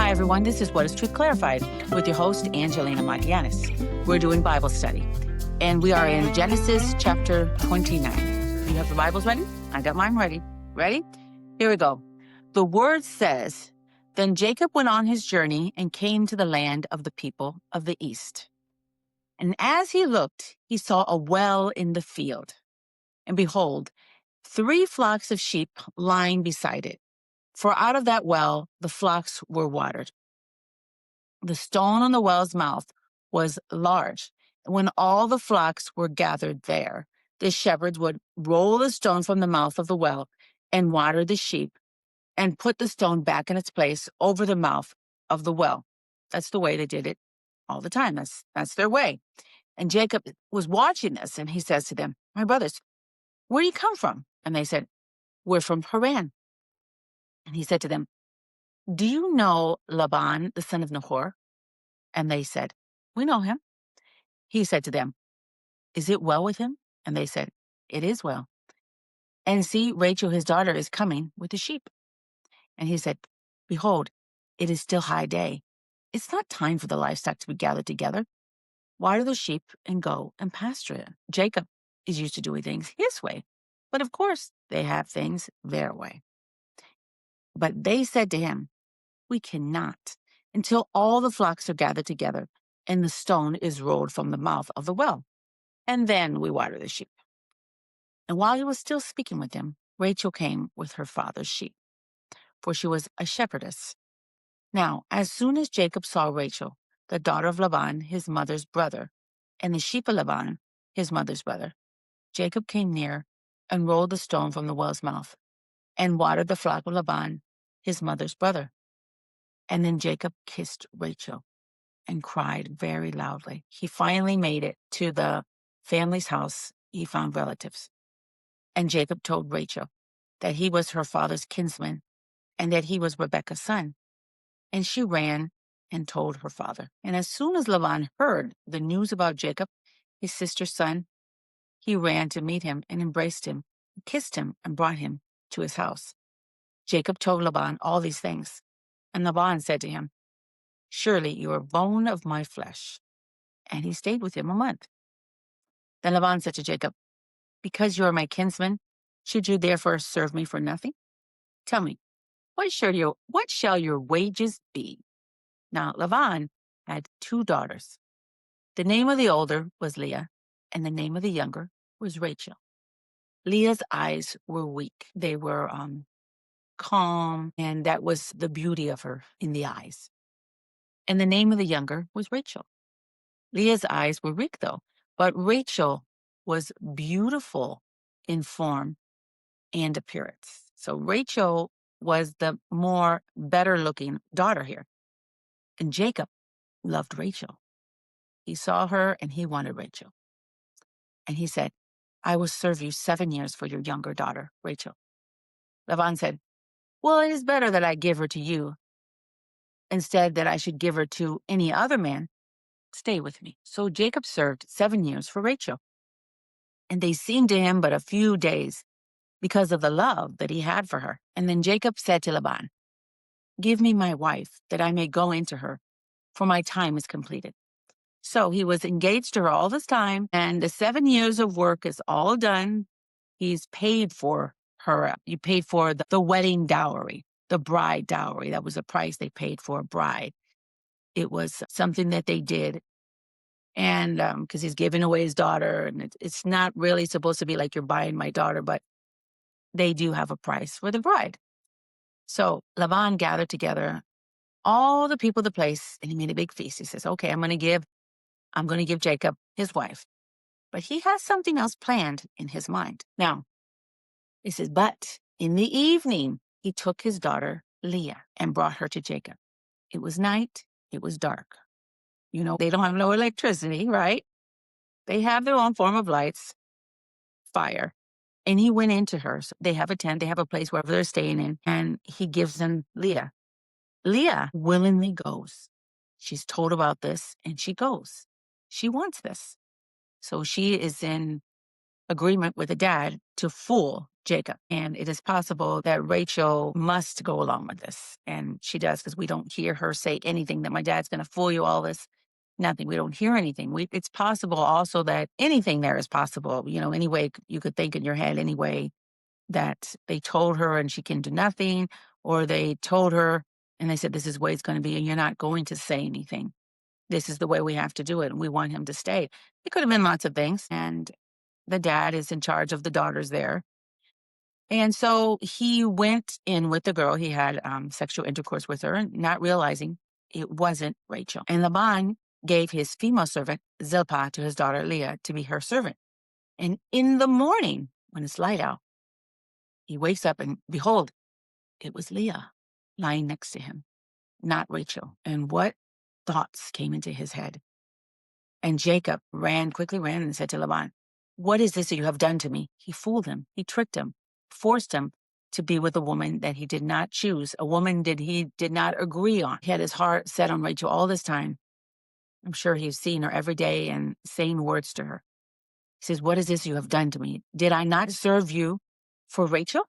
Hi, everyone. This is What is Truth Clarified with your host, Angelina Magallanes. We're doing Bible study, and we are in Genesis chapter 29. You have your Bibles ready? I got mine ready. Ready? Here we go. The word says, Then Jacob went on his journey and came to the land of the people of the east. And as he looked, he saw a well in the field. And behold, 3 flocks of sheep lying beside it. For out of that well the flocks were watered. The stone on the well's mouth was large. And when all the flocks were gathered there, the shepherds would roll the stone from the mouth of the well and water the sheep and put the stone back in its place over the mouth of the well. That's the way they did it all the time. That's their way. And Jacob was watching this, and he says to them, My brothers, where do you come from? And they said, We're from Haran. And he said to them, Do you know Laban, the son of Nahor? And they said, We know him. He said to them, Is it well with him? And they said, It is well. And see, Rachel, his daughter, is coming with the sheep. And he said, Behold, it is still high day. It's not time for the livestock to be gathered together. Water the sheep and go and pasture it. Jacob is used to doing things his way, but of course they have things their way. But they said to him, We cannot until all the flocks are gathered together and the stone is rolled from the mouth of the well. And then we water the sheep. And while he was still speaking with him, Rachel came with her father's sheep, for she was a shepherdess. Now, as soon as Jacob saw Rachel, the daughter of Laban, his mother's brother, and the sheep of Laban, his mother's brother, Jacob came near and rolled the stone from the well's mouth and watered the flock of Laban, his mother's brother. And then Jacob kissed Rachel and cried very loudly. He finally made it to the family's house. He found relatives. And Jacob told Rachel that he was her father's kinsman and that he was Rebekah's son. And she ran and told her father. And as soon as Laban heard the news about Jacob, his sister's son, he ran to meet him and embraced him, kissed him, and brought him to his house. Jacob told Laban all these things. And Laban said to him, Surely you are bone of my flesh. And he stayed with him a month. Then Laban said to Jacob, Because you are my kinsman, should you therefore serve me for nothing? Tell me, what shall your wages be? Now Laban had 2 daughters. The name of the older was Leah, and the name of the younger was Rachel. Leah's eyes were weak. They were calm, and that was the beauty of her in the eyes. And the name of the younger was Rachel. Leah's eyes were weak, though, but Rachel was beautiful in form and appearance. So Rachel was the more better-looking daughter here. And Jacob loved Rachel. He saw her and he wanted Rachel. And he said, I will serve you 7 years for your younger daughter, Rachel. Laban said, Well, it is better that I give her to you instead that I should give her to any other man. Stay with me. So Jacob served 7 years for Rachel. And they seemed to him but a few days because of the love that he had for her. And then Jacob said to Laban, Give me my wife that I may go into her, for my time is completed. So he was engaged to her all this time, and the 7 years of work is all done. He's paid for her. You paid for the wedding dowry, the bride dowry. That was the price they paid for a bride. It was something that they did. And because he's giving away his daughter, and it's not really supposed to be like you're buying my daughter, but they do have a price for the bride. So Laban gathered together all the people of the place, and he made a big feast. He says, Okay, I'm going to give Jacob his wife. But he has something else planned in his mind. Now, he says, But in the evening, he took his daughter Leah and brought her to Jacob. It was night. It was dark. You know, they don't have no electricity, right? They have their own form of lights, fire. And he went into her. So they have a tent. They have a place wherever they're staying in. And he gives them Leah. Leah willingly goes. She's told about this, and she goes. She wants this. So she is in agreement with the dad to fool Jacob. And it is possible that Rachel must go along with this. And she does, because we don't hear her say anything that my dad's going to fool you, all this. Nothing. We don't hear anything. It's possible also that anything there is possible. Any way you could think in your head, anyway, that they told her and she can do nothing, or they told her and they said, this is the way it's going to be, and you're not going to say anything. This is the way we have to do it, and we want him to stay. It could have been lots of things, and the dad is in charge of the daughters there. And so he went in with the girl. He had sexual intercourse with her, not realizing it wasn't Rachel. And Laban gave his female servant, Zilpah, to his daughter Leah to be her servant. And in the morning, when it's light out, he wakes up and behold, it was Leah lying next to him, not Rachel. And what thoughts came into his head? And Jacob quickly ran and said to Laban, what is this that you have done to me? He fooled him. He tricked him, forced him to be with a woman that he did not choose, a woman that he did not agree on. He had his heart set on Rachel all this time. I'm sure he's seen her every day and saying words to her. He says, what is this you have done to me? Did I not serve you for Rachel?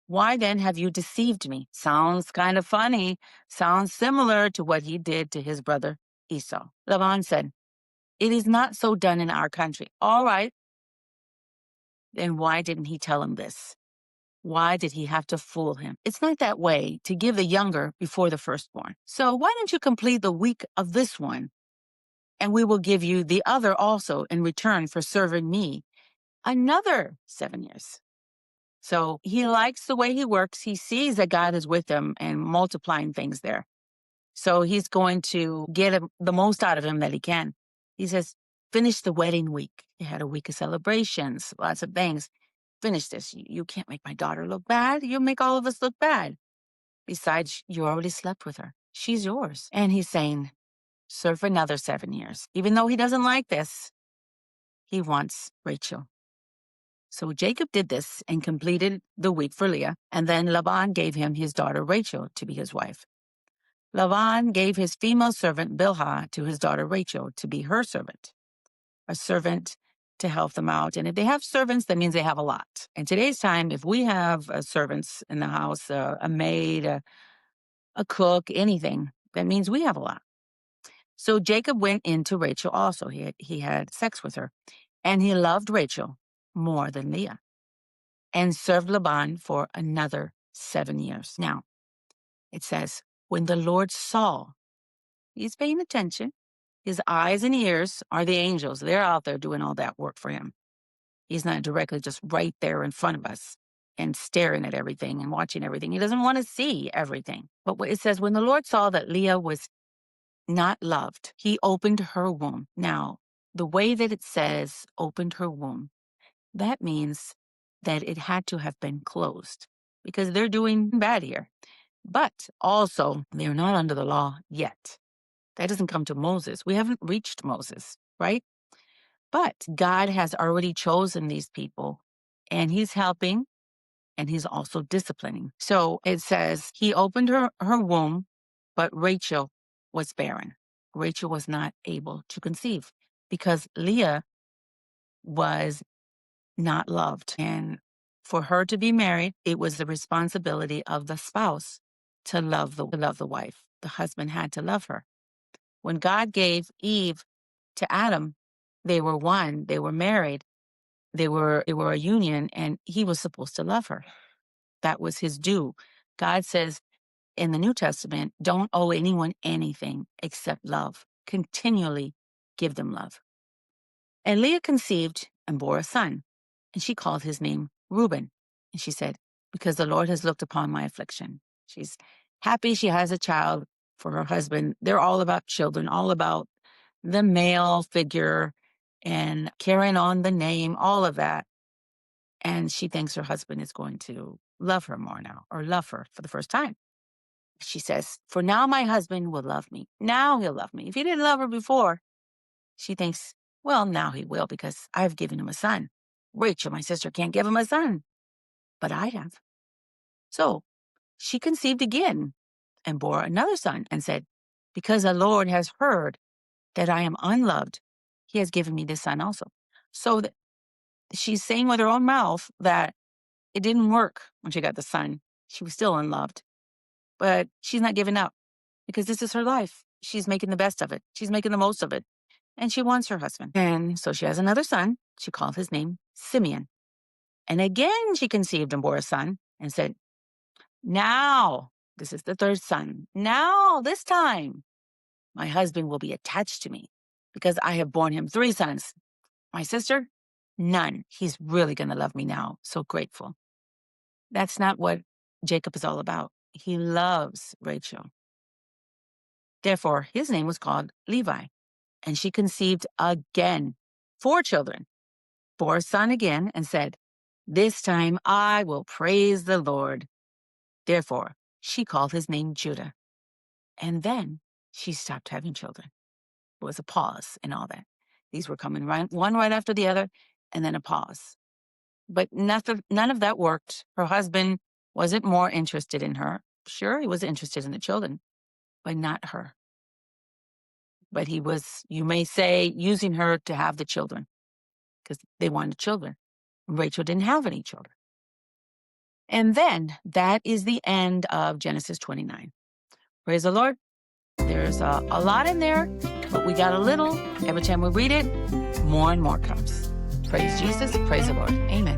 Why then have you deceived me? Sounds kind of funny. Sounds similar to what he did to his brother Esau. Laban said, it is not so done in our country. All right. Then why didn't he tell him this? Why did he have to fool him? It's not that way to give the younger before the firstborn. So why don't you complete the week of this one, and we will give you the other also in return for serving me another 7 years. So he likes the way he works. He sees that God is with him and multiplying things there. So he's going to get the most out of him that he can. He says, finish the wedding week. They had a week of celebrations, lots of things. Finish this. You can't make my daughter look bad. You'll make all of us look bad. Besides, you already slept with her. She's yours. And he's saying, serve another 7 years. Even though he doesn't like this, he wants Rachel. So Jacob did this and completed the week for Leah, and then Laban gave him his daughter Rachel to be his wife. Laban gave his female servant Bilhah to his daughter Rachel to be her servant, a servant to help them out. And if they have servants, that means they have a lot. In today's time, if we have servants in the house, a maid, a cook, anything, that means we have a lot. So Jacob went into Rachel also. He had sex with her, and he loved Rachel more than Leah, and served Laban for another 7 years. Now, it says, when the Lord saw, he's paying attention. His eyes and ears are the angels. They're out there doing all that work for him. He's not directly just right there in front of us and staring at everything and watching everything. He doesn't want to see everything. But it says, when the Lord saw that Leah was not loved, he opened her womb. Now, the way that it says opened her womb, that means that it had to have been closed, because they're doing bad here. But also, they're not under the law yet. That doesn't come to Moses. We haven't reached Moses, right? But God has already chosen these people, and he's helping, and he's also disciplining. So it says he opened her womb, but Rachel was barren. Rachel was not able to conceive because Leah was not loved. And for her to be married, it was the responsibility of the spouse to love the wife. The husband had to love her. When God gave Eve to Adam, they were one, they were married, they were a union, and he was supposed to love her. That was his due. God says in the New Testament, don't owe anyone anything except love. Continually give them love. And Leah conceived and bore a son, and she called his name Reuben. And she said, because the Lord has looked upon my affliction. She's happy she has a child for her husband. They're all about children, all about the male figure and carrying on the name, all of that. And she thinks her husband is going to love her more now, or love her for the first time. She says, for now my husband will love me. Now he'll love me. If he didn't love her before, she thinks, well, now he will, because I've given him a son. Rachel, my sister, can't give him a son, but I have. So she conceived again and bore another son and said, because the Lord has heard that I am unloved, he has given me this son also. So that she's saying with her own mouth that It didn't work when she got the son. She was still unloved. But she's not giving up because this is her life. She's making the best of it. She's making the most of it. And she wants her husband. And so she has another son. She called his name Simeon. And again, she conceived and bore a son and said, now, this is the third son. Now, this time, my husband will be attached to me because I have borne him 3 sons. My sister, none. He's really going to love me now. So grateful. That's not what Jacob is all about. He loves Rachel. Therefore, his name was called Levi. And she conceived again 4 children, bore a son again, and said, this time I will praise the Lord. Therefore, she called his name Judah. And then she stopped having children. It was a pause in all that. These were coming one right after the other, and then a pause. But none of that worked. Her husband wasn't more interested in her. Sure, he was interested in the children, but not her. But he was, you may say, using her to have the children because they wanted children. Rachel didn't have any children. And then that is the end of Genesis 29. Praise the Lord. There's a lot in there, but we got a little. Every time we read it, more and more comes. Praise Jesus. Praise the Lord. Amen.